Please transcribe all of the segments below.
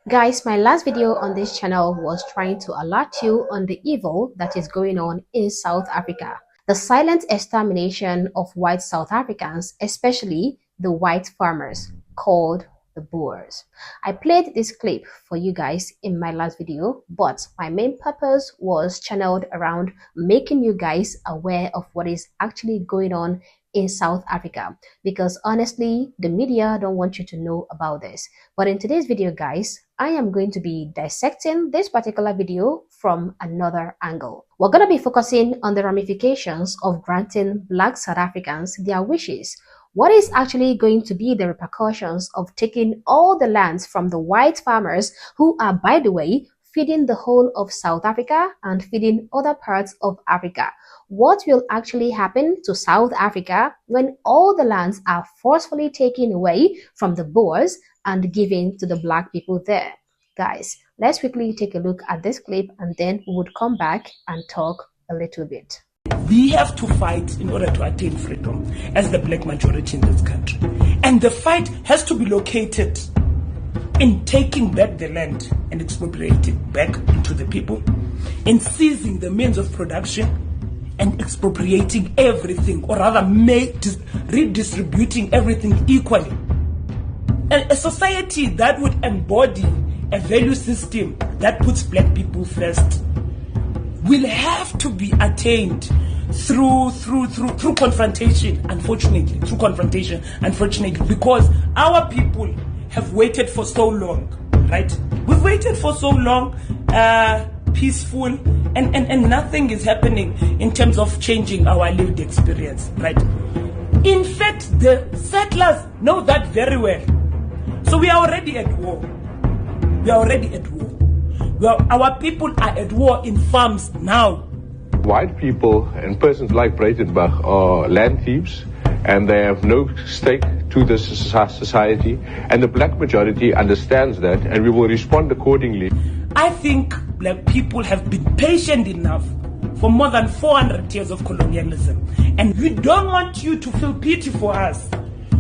Guys, my last video on this channel was trying to alert you on the evil that is going on in South Africa. The silent extermination of white South Africans, especially the white farmers called the Boers. I played this clip for you guys in my last video, but my main purpose was channeled around making you guys aware of what is actually going on in South Africa, because honestly the media don't want you to know about this. But in today's video, guys, I am going to be dissecting this particular video from another angle. We're going to be focusing on the ramifications of granting Black South Africans their wishes. What is actually going to be the repercussions of taking all the lands from the white farmers who are, by the way, feeding the whole of South Africa and feeding other parts of Africa? What will actually happen to South Africa when all the lands are forcefully taken away from the Boers and given to the Black people there? Guys, let's quickly take a look at this clip and then we would come back and talk a little bit. We have to fight in order to attain freedom as the Black majority in this country. And the fight has to be located in taking back the land and expropriating it back into the people, in seizing the means of production and expropriating everything, or rather redistributing everything equally. And a society that would embody a value system that puts Black people first will have to be attained through confrontation, unfortunately, because our people have waited for so long, right? We've waited for so long, peaceful, and nothing is happening in terms of changing our lived experience, right? In fact, the settlers know that very well. So we are already at war. Our people are at war in farms now. White people and persons like Breitenbach are land thieves, and they have no stake to the society, and the Black majority understands that, and we will respond accordingly. I think Black people have been patient enough for more than 400 years of colonialism, and we don't want you to feel pity for us.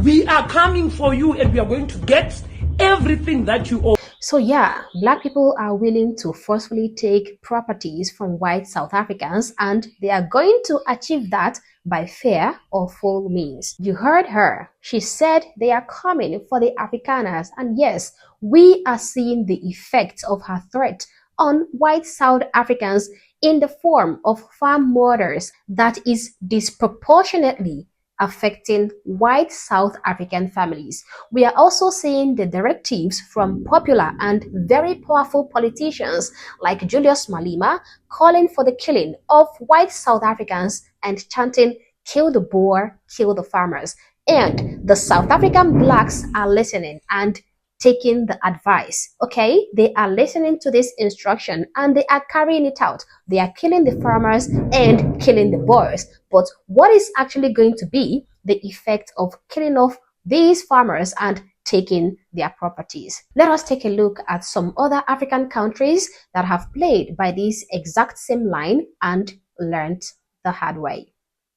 We are coming for you, and we are going to get everything that you owe. So yeah, Black people are willing to forcefully take properties from white South Africans, and they are going to achieve that by fair or foul means. You heard her. She said they are coming for the Afrikaners, and yes, we are seeing the effects of her threat on white South Africans in the form of farm murders that is disproportionately affecting white South African families. We are also seeing the directives from popular and very powerful politicians like Julius Malema calling for the killing of white South Africans and chanting, "Kill the Boer, kill the farmers." And the South African Blacks are listening and taking the advice, okay? They are listening to this instruction and they are carrying it out. They are killing the farmers and killing the Boers. But what is actually going to be the effect of killing off these farmers and taking their properties? Let us take a look at some other African countries that have played by this exact same line and learned the hard way.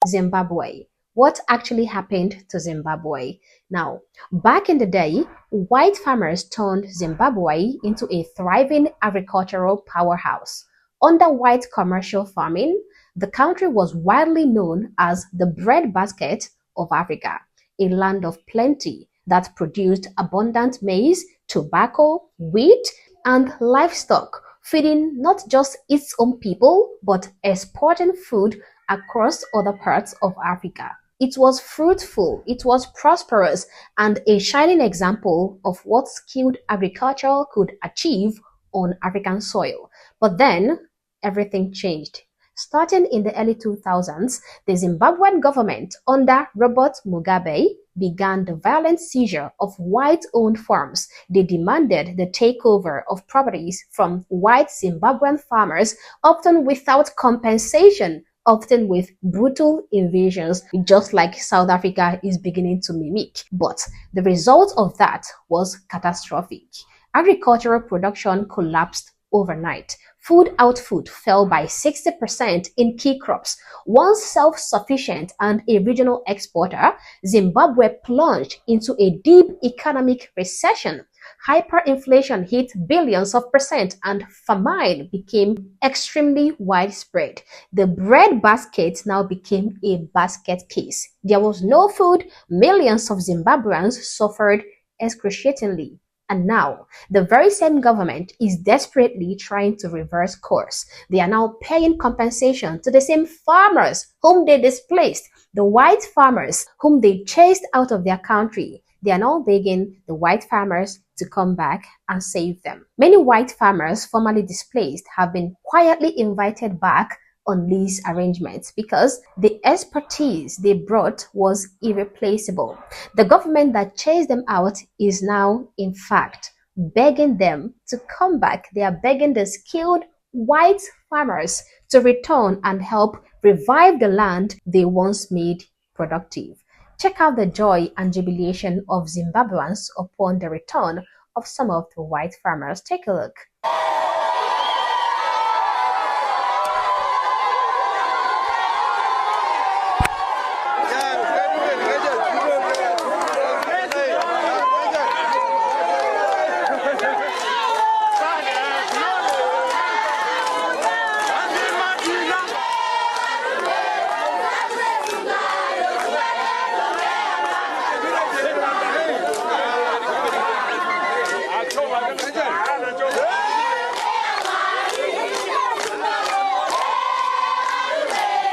Zimbabwe. What actually happened to Zimbabwe? Now, back in the day, white farmers turned Zimbabwe into a thriving agricultural powerhouse. Under white commercial farming, the country was widely known as the breadbasket of Africa, a land of plenty that produced abundant maize, tobacco, wheat, and livestock, feeding not just its own people, but exporting food across other parts of Africa. It was fruitful, it was prosperous, and a shining example of what skilled agriculture could achieve on African soil. But then, everything changed. Starting in the early 2000s, the Zimbabwean government under Robert Mugabe began the violent seizure of white-owned farms. They demanded the takeover of properties from white Zimbabwean farmers, often without compensation, often with brutal invasions, just like South Africa is beginning to mimic. But the result of that was catastrophic. Agricultural production collapsed overnight. Food output fell by 60% in key crops. Once self-sufficient and a regional exporter, Zimbabwe plunged into a deep economic recession. Hyperinflation hit billions of percent and famine became extremely widespread. The bread basket now became a basket case. There was no food. Millions of Zimbabweans suffered excruciatingly. And now, the very same government is desperately trying to reverse course. They are now paying compensation to the same farmers whom they displaced, the white farmers whom they chased out of their country. They are now begging the white farmers to come back and save them. Many white farmers formerly displaced have been quietly invited back on lease arrangements because the expertise they brought was irreplaceable. The government that chased them out is now, in fact, begging them to come back. They are begging the skilled white farmers to return and help revive the land they once made productive. Check out the joy and jubilation of Zimbabweans upon the return of some of the white farmers. Take a look.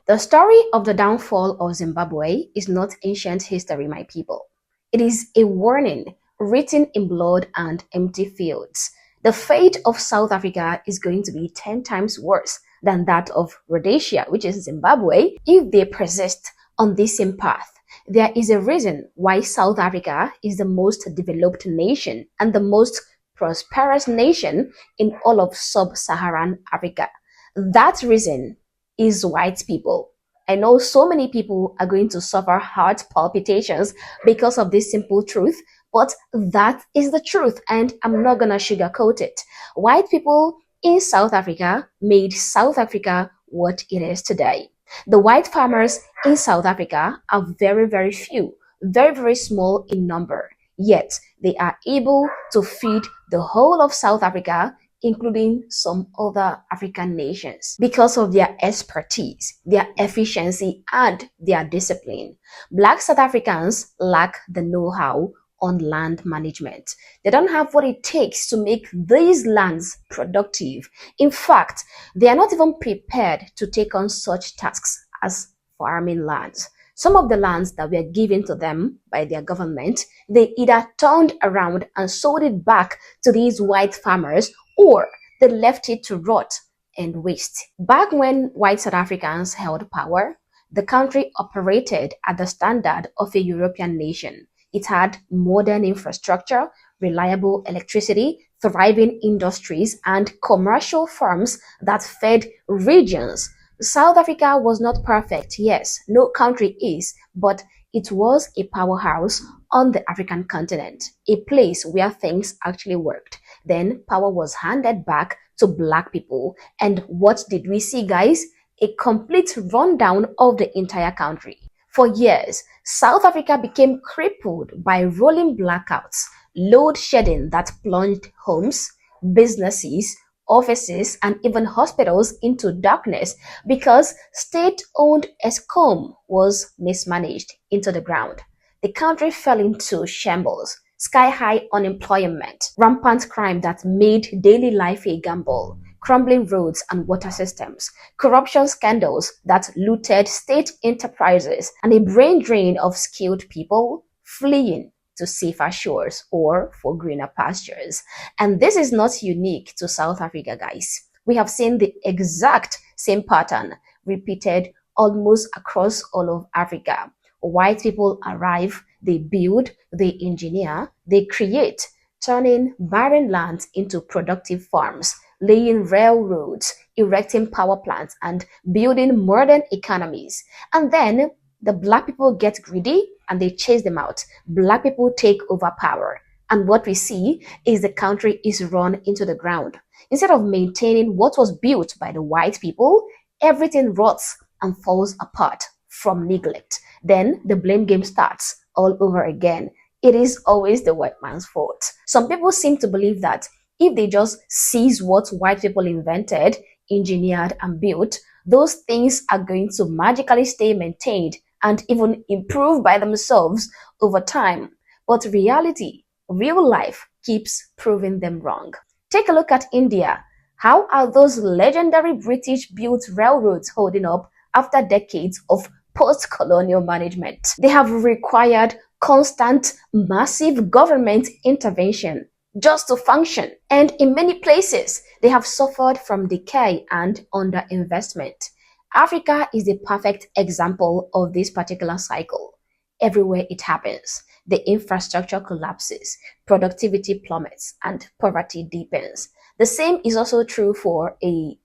The story of the downfall of Zimbabwe is not ancient history, my people. It is a warning written in blood and empty fields. The fate of South Africa is going to be 10 times worse than that of Rhodesia, which is Zimbabwe, if they persist on this same path. There is a reason why South Africa is the most developed nation and the most prosperous nation in all of sub-Saharan Africa. That reason is white people. I know so many people are going to suffer heart palpitations because of this simple truth, but that is the truth and I'm not gonna sugarcoat it. White people in South Africa made South Africa what it is today. The white farmers in South Africa are very, very few, very, very small in number, yet they are able to feed the whole of South Africa, including some other African nations, because of their expertise, their efficiency, and their discipline. Black South Africans lack the know-how on land management. They don't have what it takes to make these lands productive. In fact, they are not even prepared to take on such tasks as farming lands. Some of the lands that were given to them by their government, they either turned around and sold it back to these white farmers, or they left it to rot and waste. Back when white South Africans held power, the country operated at the standard of a European nation. It had modern infrastructure, reliable electricity, thriving industries, and commercial firms that fed regions. South Africa was not perfect, yes, no country is, but it was a powerhouse on the African continent, a place where things actually worked. Then power was handed back to black people. And what did we see, guys? A complete rundown of the entire country. For years, South Africa became crippled by rolling blackouts, load shedding that plunged homes, businesses, offices, and even hospitals into darkness because state-owned Eskom was mismanaged into the ground. The country fell into shambles, sky-high unemployment, rampant crime that made daily life a gamble, crumbling roads and water systems, corruption scandals that looted state enterprises, and a brain drain of skilled people fleeing to safer shores or for greener pastures. And this is not unique to South Africa, guys. We have seen the exact same pattern repeated almost across all of Africa. White people arrive, they build, they engineer, they create, turning barren lands into productive farms, laying railroads, erecting power plants, and building modern economies. And then the black people get greedy and they chase them out. Black people take over power. And what we see is the country is run into the ground. Instead of maintaining what was built by the white people, everything rots and falls apart from neglect. Then the blame game starts all over again. it is always the white man's fault. Some people seem to believe that if they just seize what white people invented, engineered, and built, those things are going to magically stay maintained and even improve by themselves over time. But reality, real life, keeps proving them wrong. Take a look at India. How are those legendary British-built railroads holding up after decades of post-colonial management? They have required constant, massive government intervention just to function. And in many places, they have suffered from decay and underinvestment. Africa is the perfect example of this particular cycle. Everywhere it happens, the infrastructure collapses, productivity plummets, and poverty deepens. The same is also true for a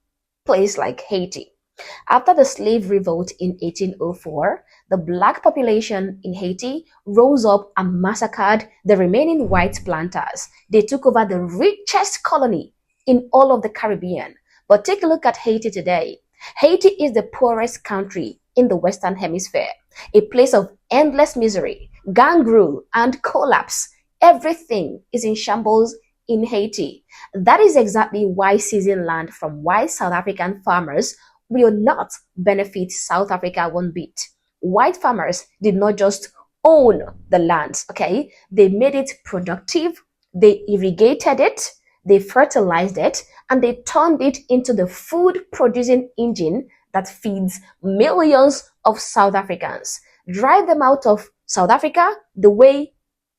place like Haiti. After the slave revolt in 1804, the black population in Haiti rose up and massacred the remaining white planters. They took over the richest colony in all of the Caribbean. But take a look at Haiti today. Haiti is the poorest country in the Western Hemisphere, a place of endless misery, gang rule, and collapse. Everything is in shambles in Haiti. That is exactly why seizing land from white South African farmers will not benefit South Africa one bit. White farmers did not just own the land, okay? They made it productive, they irrigated it, they fertilized it, and they turned it into the food-producing engine that feeds millions of South Africans. Drive them out of South Africa the way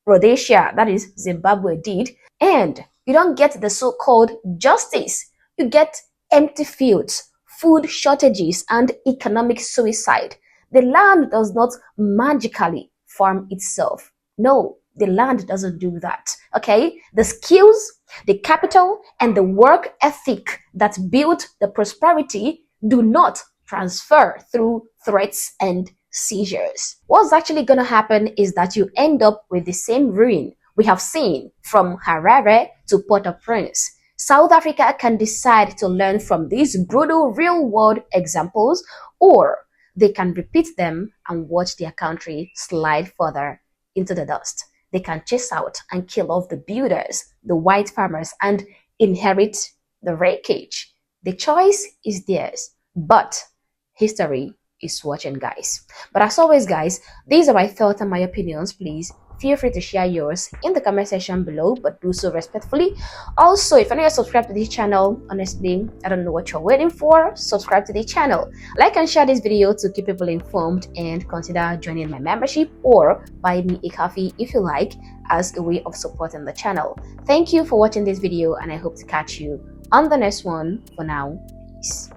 Rhodesia, that is Zimbabwe, did, and you don't get the so-called justice. You get empty fields, food shortages, and economic suicide. The land does not magically farm itself. No, the land doesn't do that, okay? The skills, the capital, and the work ethic that built the prosperity do not transfer through threats and seizures. What's actually going to happen is that you end up with the same ruin we have seen from Harare to Port-au-Prince. South Africa can decide to learn from these brutal real-world examples, or they can repeat them and watch their country slide further into the dust. They can chase out and kill off the builders, the white farmers, and inherit the wreckage. The choice is theirs, but history is watching, guys. But as always, guys, these are my thoughts and my opinions. Please feel free to share yours in the comment section below, but do so respectfully. Also, if you're not yet subscribed to this channel, honestly, I don't know what you're waiting for. Subscribe to the channel, like and share this video to keep people informed, and consider joining my membership or buy me a coffee if you like, as a way of supporting the channel. Thank you for watching this video, and I hope to catch you on the next one. For now, peace.